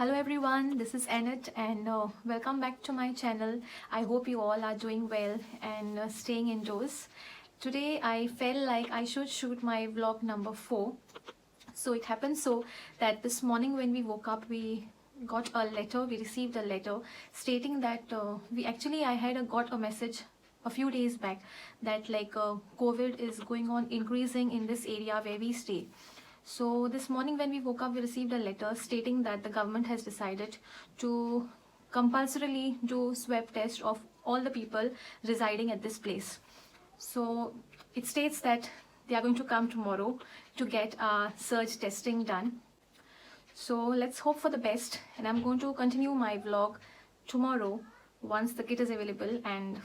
Hello everyone, this is Annette and welcome back to my channel. I hope you all are doing well and staying indoors. Today I felt like I should shoot my vlog number 4. So it happened so that this morning when we woke up, we received a letter stating that got a message a few days back that COVID is going on increasing in this area where we stay. So this morning when we woke up, we received a letter stating that the government has decided to compulsorily do swab test of all the people residing at this place. So it states that they are going to come tomorrow to get a surge testing done. So let's hope for the best, and I'm going to continue my vlog tomorrow once the kit is available, and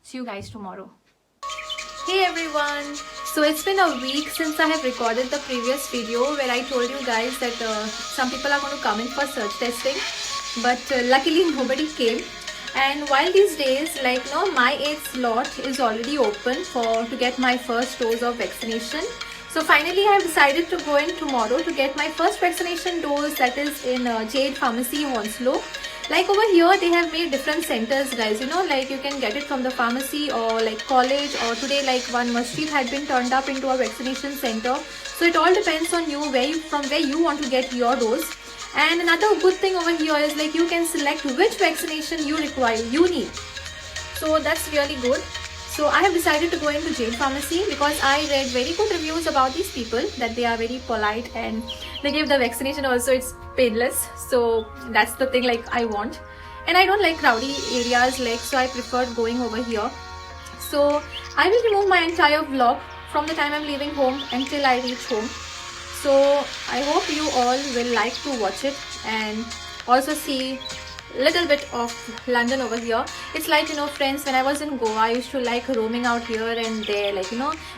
see you guys tomorrow. Hey everyone! So it's been a week since I have recorded the previous video where I told you guys that some people are going to come in for surge testing, but luckily nobody came. And while these days, my age slot is already open to get my first dose of vaccination. So finally I have decided to go in tomorrow to get my first vaccination dose, that is in Jade Pharmacy, Hounslow. Like over here they have made different centers, guys, you can get it from the pharmacy or college, or today one masjid had been turned up into a vaccination center. So it all depends on you from where you want to get your dose. And another good thing over here is you can select which vaccination you need. So that's really good. So I have decided to go into Jade Pharmacy because I read very good reviews about these people, that they are very polite and they give the vaccination also, it's painless. So that's the thing I want. And I don't like rowdy areas, so I preferred going over here. So I will remove my entire vlog from the time I'm leaving home until I reach home. So I hope you all will like to watch it and also see little bit of London over here. It's friends, when I was in Goa, I used to like roaming out here and there,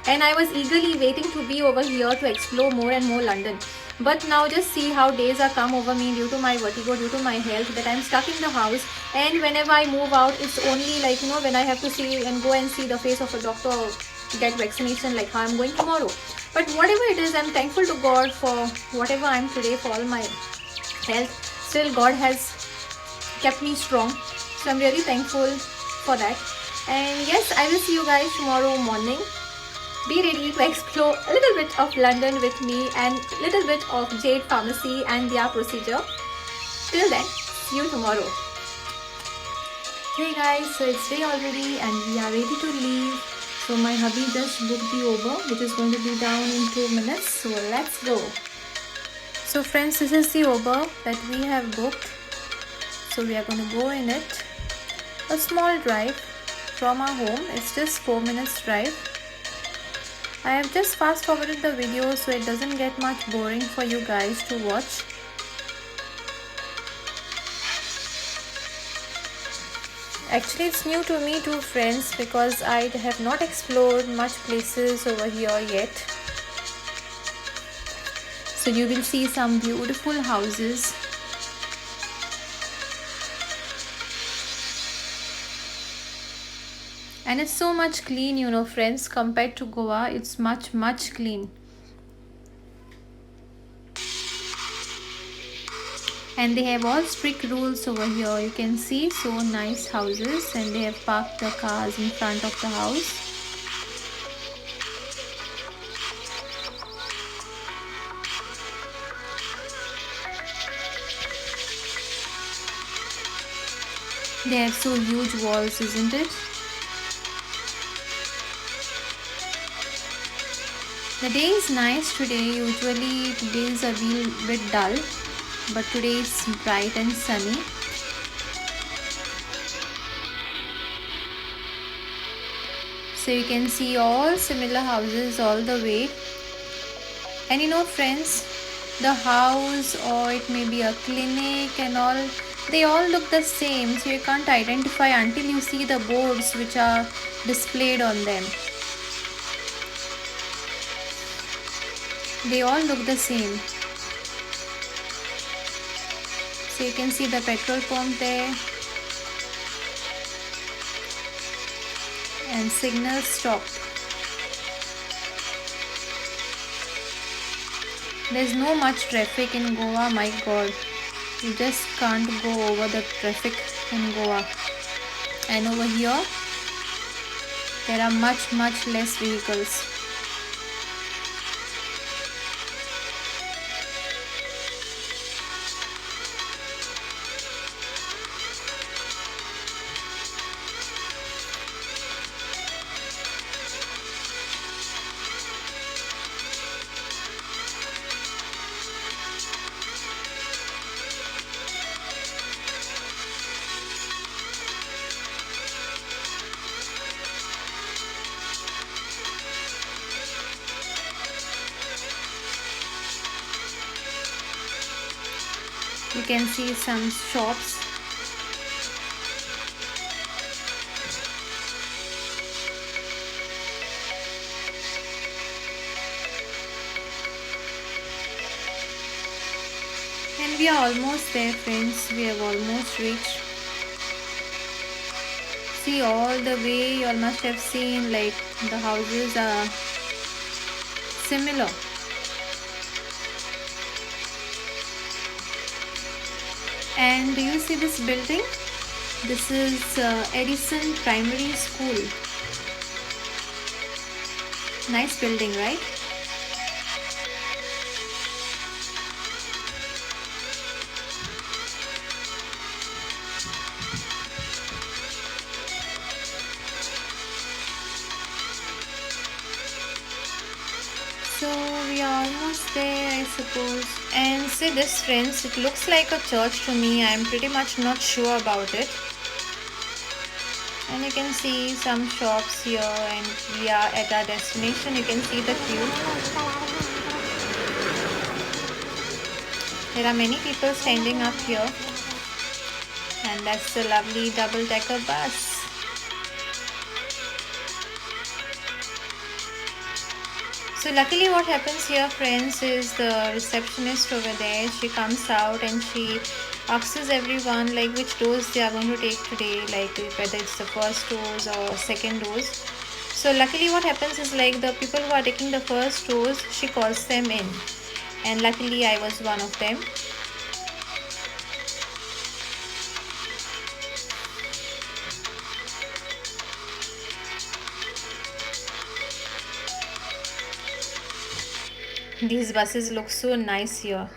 and I was eagerly waiting to be over here to explore more and more London. But now just see how days are come over me due to my vertigo, due to my health, that I'm stuck in the house. And whenever I move out, it's only when I have to see and go and see the face of a doctor or get vaccination, like how I'm going tomorrow. But whatever it is, I'm thankful to God for whatever I'm today, for all my health. Still God has kept me strong, so I'm really thankful for that. And yes, I will see you guys tomorrow morning. Be ready to explore a little bit of London with me and little bit of Jade Pharmacy and their procedure. Till then, see you tomorrow. Hey guys, so it's day already and we are ready to leave. So my hubby just booked the Uber, which is going to be down in 2 minutes. So let's go. So friends, this is the Uber that we have booked. So we are going to go in it. A small drive from our home. It's just 4 minutes drive. I have just fast forwarded the video so it doesn't get much boring for you guys to watch. Actually, it's new to me too, friends, because I have not explored much places over here yet. So you will see some beautiful houses. And it's so much clean, friends, compared to Goa. It's much clean. And they have all strict rules over here. You can see so nice houses, and they have parked the cars in front of the house. They have so huge walls, isn't it? The day is nice today. Usually today is a little bit dull, but today it's bright and sunny. So you can see all similar houses all the way. And friends, the house, or it may be a clinic and all, they all look the same. So you can't identify until you see the boards which are displayed on them. They all look the same. So you can see the petrol pump there. And signal stop. There's no much traffic in Goa, my god. You just can't go over the traffic in Goa. And over here, there are much less vehicles. You can see some shops. And we are almost there, friends. We have almost reached. See, all the way you all must have seen like the houses are similar. And do you see this building? This is Edison Primary School. Nice building, right? So we are almost there, I suppose. And see this, friends, it looks like a church to me. I'm pretty much not sure about it. And you can see some shops here, and we are at our destination. You can see the queue. There are many people standing up here. And that's the lovely double-decker bus. So luckily what happens here, friends, is the receptionist over there, she comes out and she asks everyone like which dose they are going to take today, like whether it's the first dose or second dose. So luckily what happens is like the people who are taking the first dose, she calls them in, and luckily I was one of them. These buses look so nice here.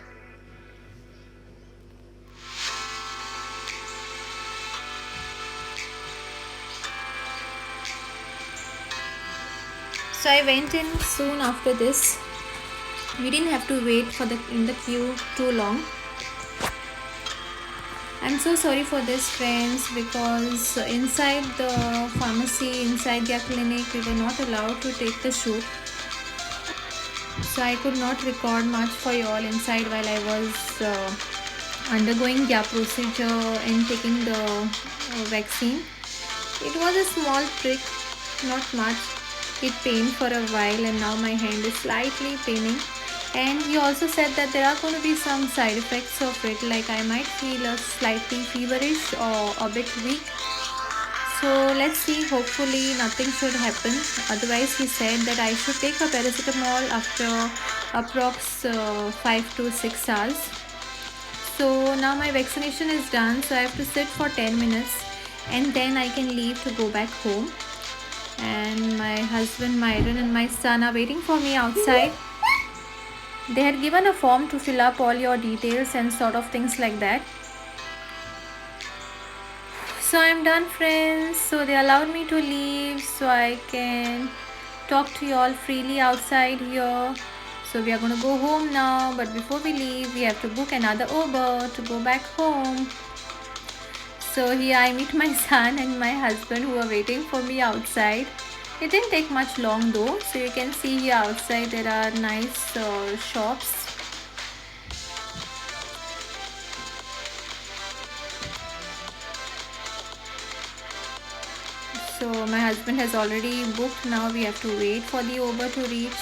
So I went in soon after this. We didn't have to wait in the queue too long. I'm so sorry for this, friends, because inside the pharmacy, inside their clinic, we were not allowed to take the shoot. So I could not record much for you all inside while I was undergoing their procedure and taking the vaccine. It was a small prick, not much. It pained for a while and now my hand is slightly paining. And he also said that there are going to be some side effects of it, like I might feel a slightly feverish or a bit weak. So let's see, hopefully nothing should happen. Otherwise he said that I should take a paracetamol after approx 5 to 6 hours. So now my vaccination is done, so I have to sit for 10 minutes and then I can leave to go back home. And my husband Myron and my son are waiting for me outside. They had given a form to fill up all your details and sort of things like that. So I'm done, friends. So they allowed me to leave so I can talk to you all freely outside here. So we are going to go home now, but before we leave we have to book another Uber to go back home. So here I meet my son and my husband who are waiting for me outside. It didn't take much long though. So you can see here outside there are nice shops. So my husband has already booked. Now we have to wait for the Uber to reach.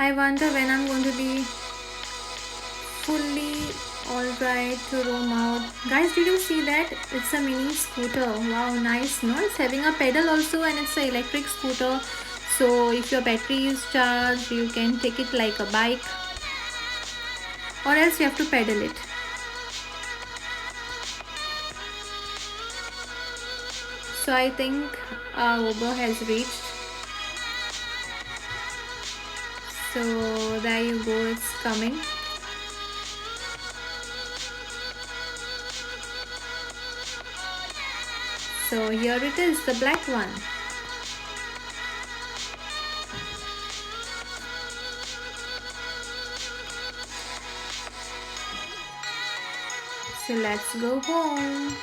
I wonder when I'm going to be fully alright to roam out. Guys, did you see that? It's a mini scooter. Wow, nice, no? It's having a pedal also, and it's an electric scooter. So if your battery is charged, you can take it like a bike, or else you have to pedal it. So I think our Uber has reached. So there you go, it's coming. So here it is, the black one. So let's go home.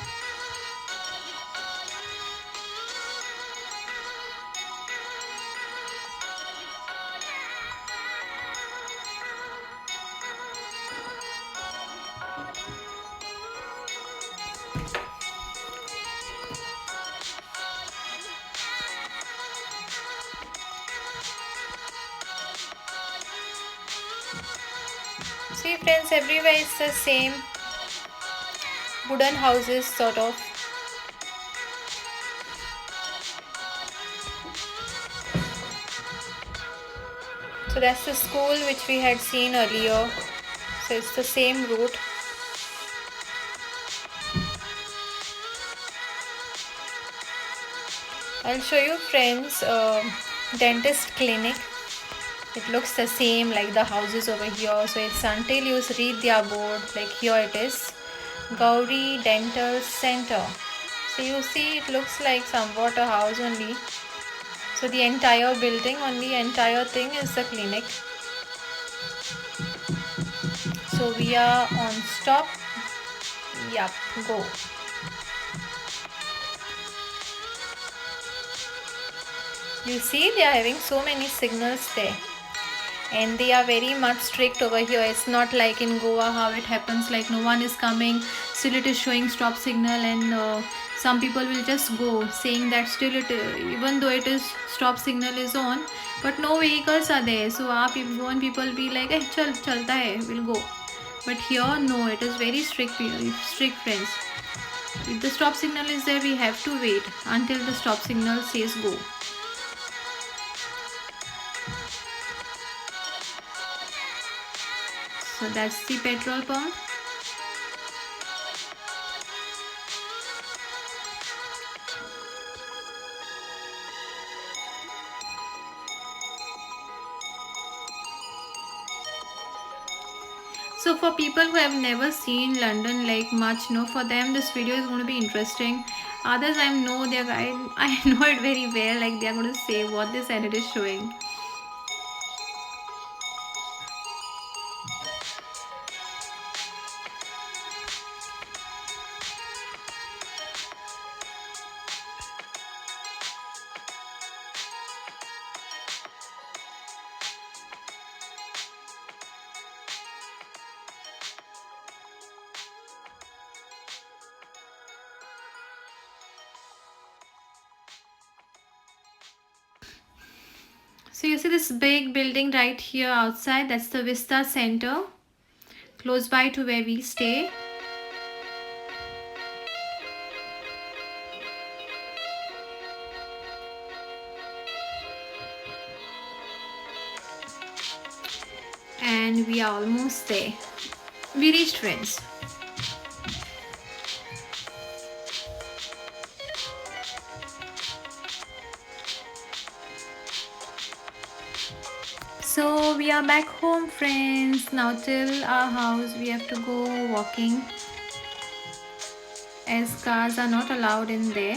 See friends, everywhere it's the same wooden houses sort of. So that's the school which we had seen earlier. So it's the same route. I'll show you friends, dentist clinic. It looks the same like the houses over here. So it's until you read their board, like here it is, Gauri Dental Center. So you see it looks like somewhat a house only. So the entire building, only entire thing is the clinic. So we are on stop. Yup, go. You see they are having so many signals there. And they are very much strict over here. It's not like in Goa how it happens, like no one is coming, still it is showing stop signal, and some people will just go saying that still it, even though it is stop signal is on, but no vehicles are there. So people be like, eh, chal chalta hai, we'll go. But here no, it is very strict friends. If the stop signal is there, we have to wait until the stop signal says go. So that's the petrol pump. So for people who have never seen London like much, for them this video is going to be interesting. Others I know I know it very well, like they are going to say what this edit is showing. So you see this big building right here outside, that's the Vista Center, close by to where we stay. And we are almost there. We reached friends. So we are back home friends. Now till our house we have to go walking, as cars are not allowed in there.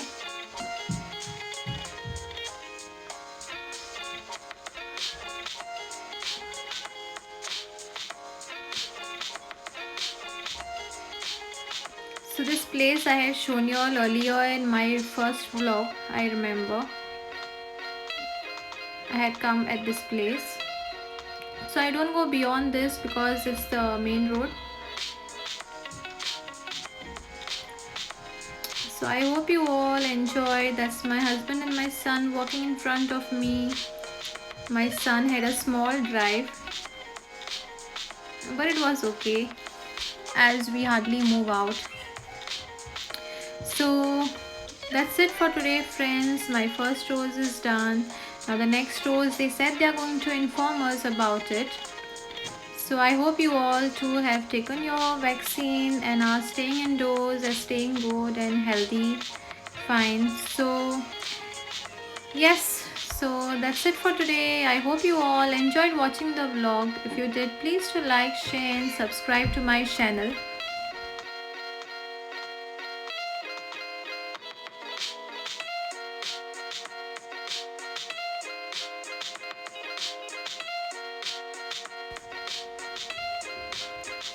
So this place I had shown you all earlier in my first vlog, I remember. I had come at this place. So I don't go beyond this because it's the main road. So I hope you all enjoy. That's my husband and my son walking in front of me. My son had a small drive, but it was okay as we hardly move out. So that's it for today, friends. My first dose is done. Now the next dose, they said they are going to inform us about it. So I hope you all too have taken your vaccine and are staying indoors and staying good and healthy. Fine. So yes, so that's it for today. I hope you all enjoyed watching the vlog. If you did, please to like, share and subscribe to my channel.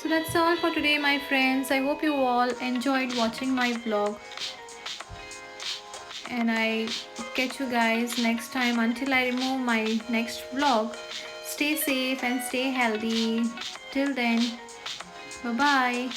So that's all for today, my friends. I hope you all enjoyed watching my vlog. And I catch you guys next time. Until I remove my next vlog, stay safe and stay healthy. Till then, bye bye.